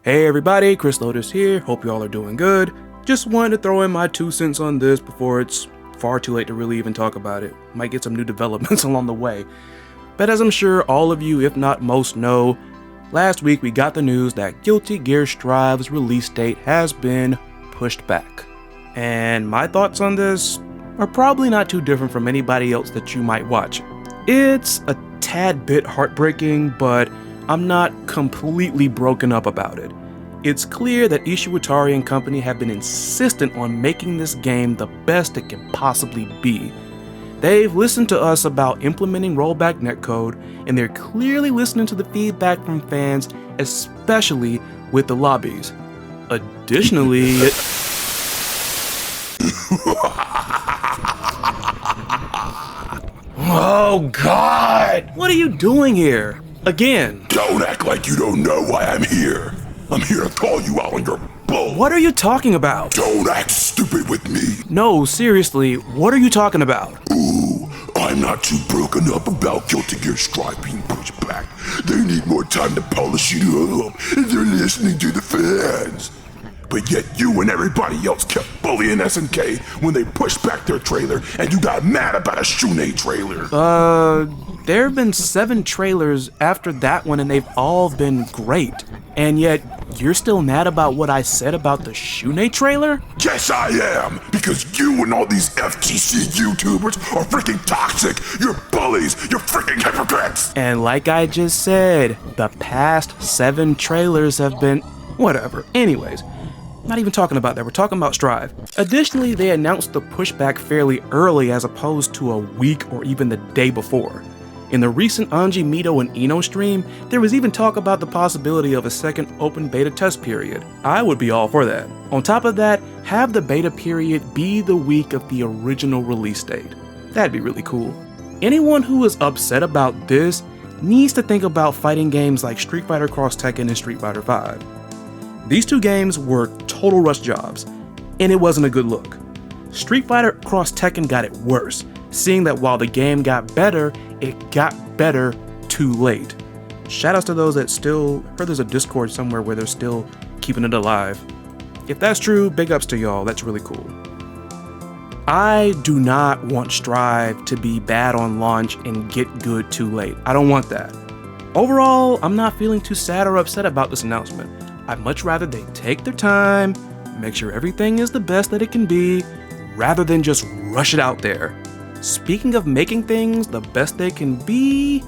Hey everybody, Chris Lotus here, hope you all are doing good. Just wanted to throw in my 2 cents on this before it's far too late to really even talk about it. Might get some new developments along the way. But as I'm sure all of you, if not most, know, last week we got the news that Guilty Gear Strive's release date has been pushed back. And my thoughts on this are probably not too different from anybody else that you might watch. It's a tad bit heartbreaking, but I'm not completely broken up about it. It's clear that Ishiwatari and company have been insistent on making this game the best it can possibly be. They've listened to us about implementing rollback netcode, and they're clearly listening to the feedback from fans, especially with the lobbies. Additionally, Oh God! What are you doing here? Again? Don't act like you don't know why I'm here. I'm here to call you out on your bull. What are you talking about? Don't act stupid with me. No, seriously, what are you talking about? Ooh, I'm not too broken up about Guilty Gear Strive being pushed back. They need more time to polish it up, and they're listening to the fans. But yet you and everybody else kept bullying SNK when they pushed back their trailer, and you got mad about a Shune trailer. There have been 7 trailers after that one, and they've all been great. And yet, you're still mad about what I said about the Shune trailer? Yes, I am! Because you and all these FGC YouTubers are freaking toxic! You're bullies! You're freaking hypocrites! And like I just said, the past 7 trailers have been... whatever. Anyways, not even talking about that, we're talking about Strive. Additionally, they announced the pushback fairly early as opposed to a week or even the day before. In the recent Anji, Mito, and Ino stream, there was even talk about the possibility of a second open beta test period. I would be all for that. On top of that, have the beta period be the week of the original release date. That'd be really cool. Anyone who is upset about this needs to think about fighting games like Street Fighter Cross Tekken and Street Fighter V. These 2 games were total rush jobs, and it wasn't a good look. Street Fighter Cross Tekken got it worse, seeing that while the game got better, it got better too late. Shoutouts to those that still heard there's a Discord somewhere where they're still keeping it alive. If that's true, big ups to y'all, that's really cool. I do not want Strive to be bad on launch and get good too late. I don't want that. Overall, I'm not feeling too sad or upset about this announcement. I'd much rather they take their time, make sure everything is the best that it can be, rather than just rush it out there. Speaking of making things the best they can be,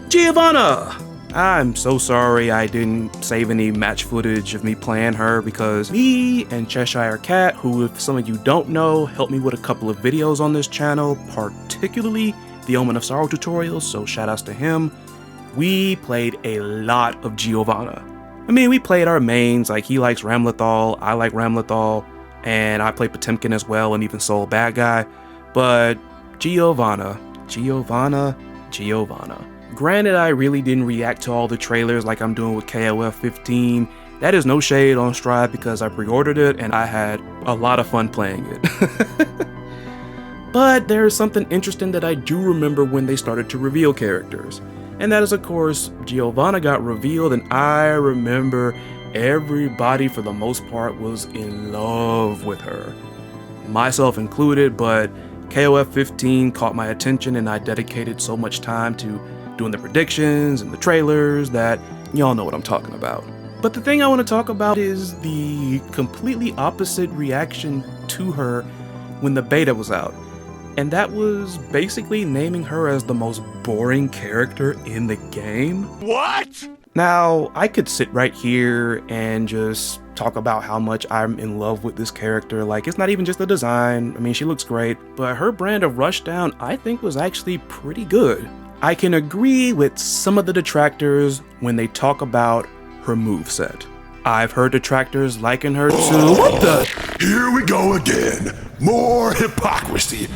Giovanna! I'm so sorry I didn't save any match footage of me playing her because me and Cheshire Cat, who if some of you don't know, helped me with a couple of videos on this channel, particularly the Omen of Sorrow tutorials, so shoutouts to him. We played a lot of Giovanna. I mean, we played our mains, like he likes Ramlethal, I like Ramlethal, and I play Potemkin as well, and even Soul Bad Guy. But Giovanna. Granted, I really didn't react to all the trailers like I'm doing with KOF 15. That is no shade on Strive because I pre-ordered it and I had a lot of fun playing it. But there is something interesting that I do remember when they started to reveal characters. And that is, of course, Giovanna got revealed, and I remember everybody for the most part was in love with her. Myself included, but KOF 15 caught my attention and I dedicated so much time to doing the predictions and the trailers that y'all know what I'm talking about. But the thing I want to talk about is the completely opposite reaction to her when the beta was out. And that was basically naming her as the most boring character in the game. What? Now, I could sit right here and just talk about how much I'm in love with this character. Like, it's not even just the design. I mean, she looks great, but her brand of Rushdown, I think, was actually pretty good. I can agree with some of the detractors when they talk about her moveset. I've heard detractors liken her to... What the? Here we go again. More hypocrisy.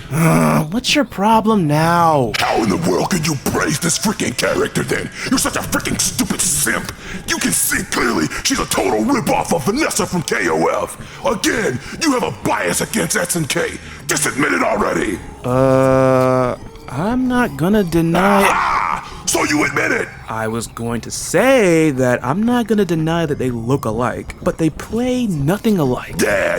What's your problem now? How in the world could you praise this freaking character then? You're such a freaking stupid simp. You can see clearly she's a total ripoff of Vanessa from KOF. Again, you have a bias against SNK. Just admit it already. I'm not gonna deny... So you admit it? I was going to say that I'm not going to deny that they look alike, but they play nothing alike. Yeah.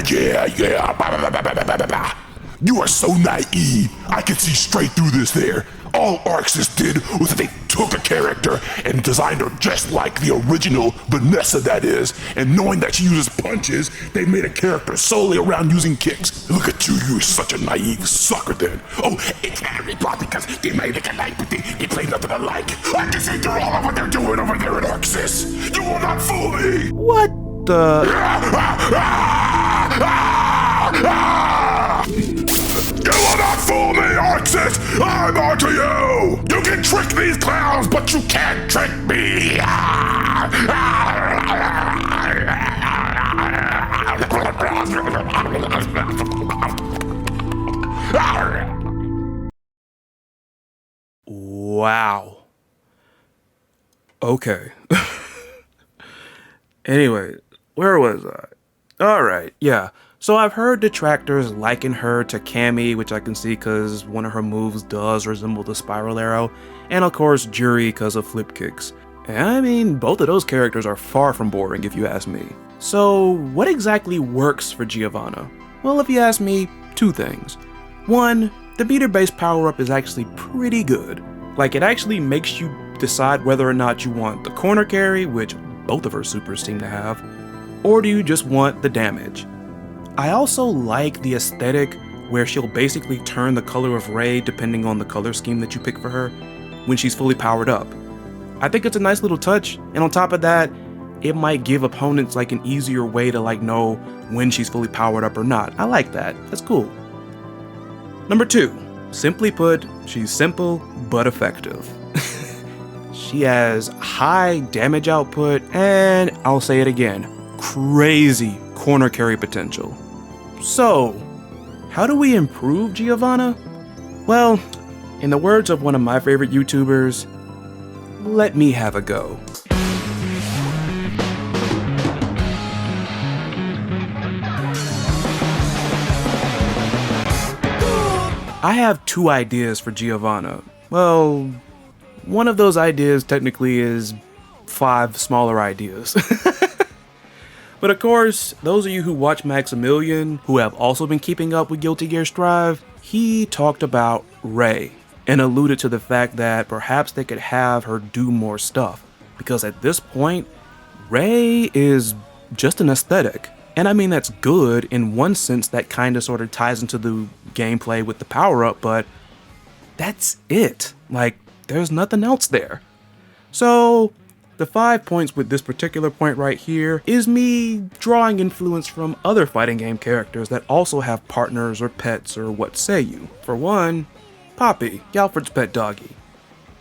You are so naive. I can see straight through this there. All Arxis did was they took a character and designed her just like the original Vanessa, that is, and knowing that she uses punches, they made a character solely around using kicks. Look at you, you're such a naive sucker then. Oh, it's very bad because they made it alike, but they play nothing alike. I can see through all of what they're doing over there at Arxis. You will not fool me! What the? You will not fool me, Arxis! I'm onto you! You can trick these clowns, but you can't trick me! Wow. Okay. Anyway, where was I? Alright, yeah. So I've heard detractors liken her to Cammy, which I can see because one of her moves does resemble the spiral arrow, and of course Juri because of flip kicks. And I mean, both of those characters are far from boring if you ask me. So what exactly works for Giovanna? Well, if you ask me, two things. One, the meter-based power-up is actually pretty good. Like, it actually makes you decide whether or not you want the corner carry, which both of her supers seem to have, or do you just want the damage. I also like the aesthetic where she'll basically turn the color of Ray depending on the color scheme that you pick for her when she's fully powered up. I think it's a nice little touch, and on top of that, it might give opponents like an easier way to like know when she's fully powered up or not. I like that. That's cool. Number two, simply put, she's simple but effective. She has high damage output and, I'll say it again, crazy corner carry potential. So, how do we improve Giovanna? Well, in the words of one of my favorite YouTubers, let me have a go. I have two ideas for Giovanna. Well, one of those ideas technically is 5 smaller ideas. But of course, those of you who watch Maximilian, who have also been keeping up with Guilty Gear Strive, he talked about Ray and alluded to the fact that perhaps they could have her do more stuff. Because at this point, Ray is just an aesthetic. And I mean, that's good in one sense that kind of sort of ties into the gameplay with the power-up, but that's it. Like, there's nothing else there. So, the 5 points with this particular point right here is me drawing influence from other fighting game characters that also have partners or pets or what say you. For one, Poppy, Galford's pet doggy.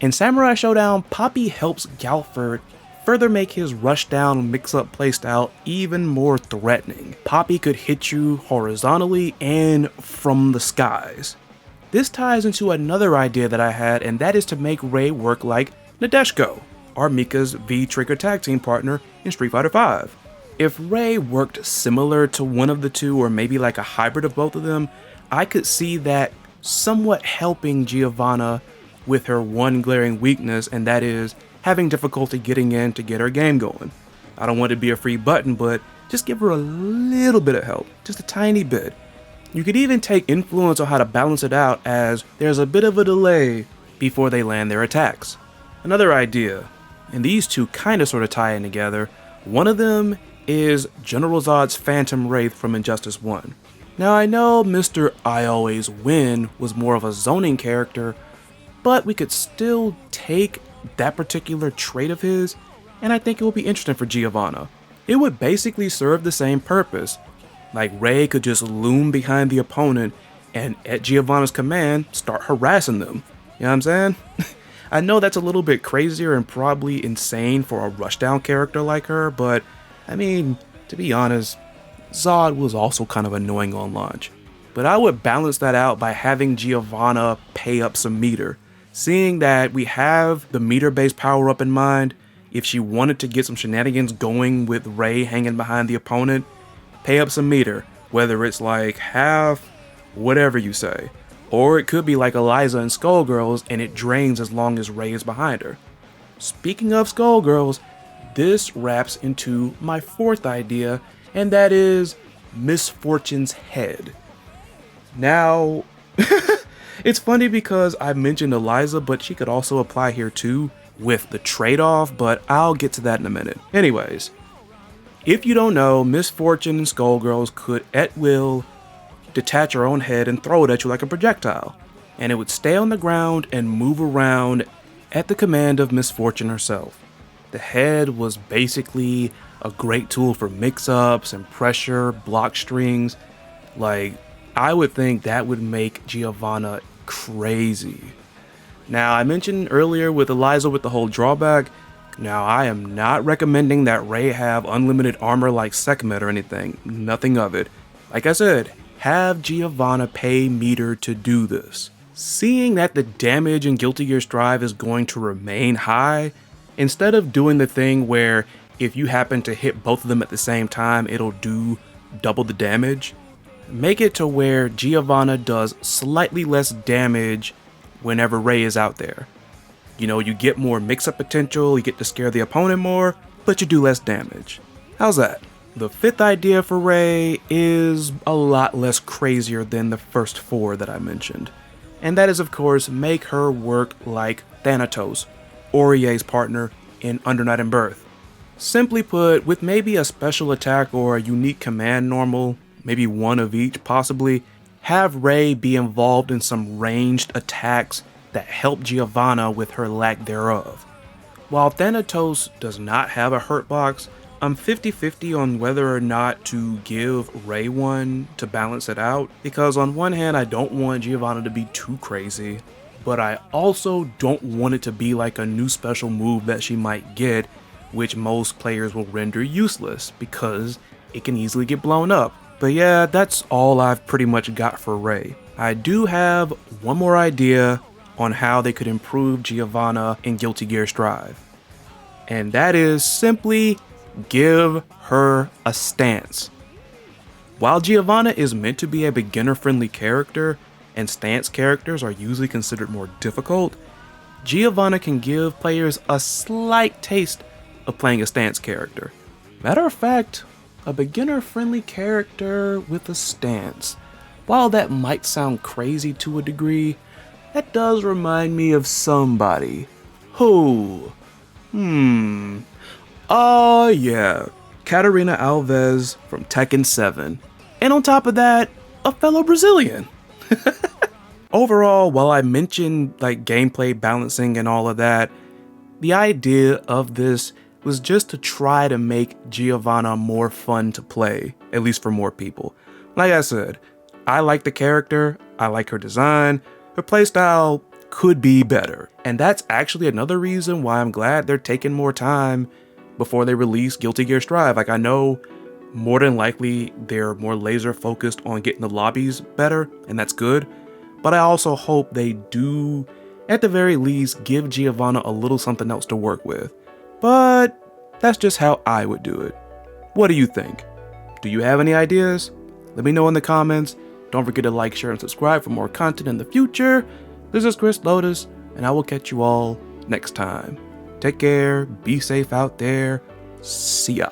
In Samurai Showdown, Poppy helps Galford further make his rushdown mix-up playstyle even more threatening. Poppy could hit you horizontally and from the skies. This ties into another idea that I had, and that is to make Ray work like Nadeshiko, or Mika's V-Trigger tag team partner in Street Fighter V. If Ray worked similar to one of the two, or maybe like a hybrid of both of them, I could see that somewhat helping Giovanna with her one glaring weakness, and that is having difficulty getting in to get her game going. I don't want it to be a free button, but just give her a little bit of help, just a tiny bit. You could even take influence on how to balance it out, as there's a bit of a delay before they land their attacks. Another idea, and these two kind of sort of tie in together, one of them is General Zod's Phantom Wraith from Injustice 1. Now I know Mr. I Always Win was more of a zoning character, but we could still take that particular trait of his, and I think it would be interesting for Giovanna. It would basically serve the same purpose. Like, Ray could just loom behind the opponent and at Giovanna's command start harassing them. You know what I'm saying? I know that's a little bit crazier and probably insane for a rushdown character like her, but I mean, to be honest, Zod was also kind of annoying on launch. But I would balance that out by having Giovanna pay up some meter. Seeing that we have the meter-based power-up in mind, if she wanted to get some shenanigans going with Ray hanging behind the opponent, pay up some meter, whether it's like half, whatever you say. Or it could be like Eliza in Skullgirls and it drains as long as Ray is behind her. speaking of Skullgirls, this wraps into my fourth idea, and that is Miss Fortune's head. Now, it's funny because I mentioned Eliza, but she could also apply here too with the trade-off, but I'll get to that in a minute. Anyways, if you don't know, Miss Fortune and Skullgirls could at will detach her own head and throw it at you like a projectile, and it would stay on the ground and move around at the command of Miss Fortune herself. The head was basically a great tool for mix-ups and pressure, block strings. Like, I would think that would make Giovanna crazy. Now, I mentioned earlier with Eliza with the whole drawback. Now, I am not recommending that Ray have unlimited armor like Sekhmet or anything. Nothing of it. Like I said, have Giovanna pay meter to do this. Seeing that the damage in Guilty Gear Strive is going to remain high, instead of doing the thing where if you happen to hit both of them at the same time, it'll do double the damage, make it to where Giovanna does slightly less damage whenever Ray is out there. You know, you get more mix-up potential, you get to scare the opponent more, but you do less damage. How's that? The fifth idea for Ray is a lot less crazier than the first four that I mentioned. And that is, of course, make her work like Thanatos, Orie's partner in Under Night and Birth. Simply put, with maybe a special attack or a unique command normal, maybe one of each possibly, have Ray be involved in some ranged attacks that help Giovanna with her lack thereof. While Thanatos does not have a hurt box, I'm 50-50 on whether or not to give Ray one to balance it out, because on one hand I don't want Giovanna to be too crazy, but I also don't want it to be like a new special move that she might get, which most players will render useless because it can easily get blown up. But yeah, that's all I've pretty much got for Ray. I do have one more idea on how they could improve Giovanna in Guilty Gear Strive, and that is simply give her a stance. While Giovanna is meant to be a beginner-friendly character, and stance characters are usually considered more difficult, Giovanna can give players a slight taste of playing a stance character. Matter of fact, a beginner-friendly character with a stance. While that might sound crazy to a degree, that does remind me of somebody. Who? Oh yeah, Catarina Alves from Tekken 7. And on top of that, a fellow Brazilian. Overall, while I mentioned like gameplay balancing and all of that, the idea of this was just to try to make Giovanna more fun to play, at least for more people. Like I said, I like the character, I like her design, her playstyle could be better. And that's actually another reason why I'm glad they're taking more time before they release Guilty Gear Strive. Like, I know more than likely they're more laser focused on getting the lobbies better, and that's good. But I also hope they do, at the very least, give Giovanna a little something else to work with. But that's just how I would do it. What do you think? Do you have any ideas? Let me know in the comments. Don't forget to like, share, and subscribe for more content in the future. This is Chris Lotus, and I will catch you all next time. Take care, be safe out there, see ya.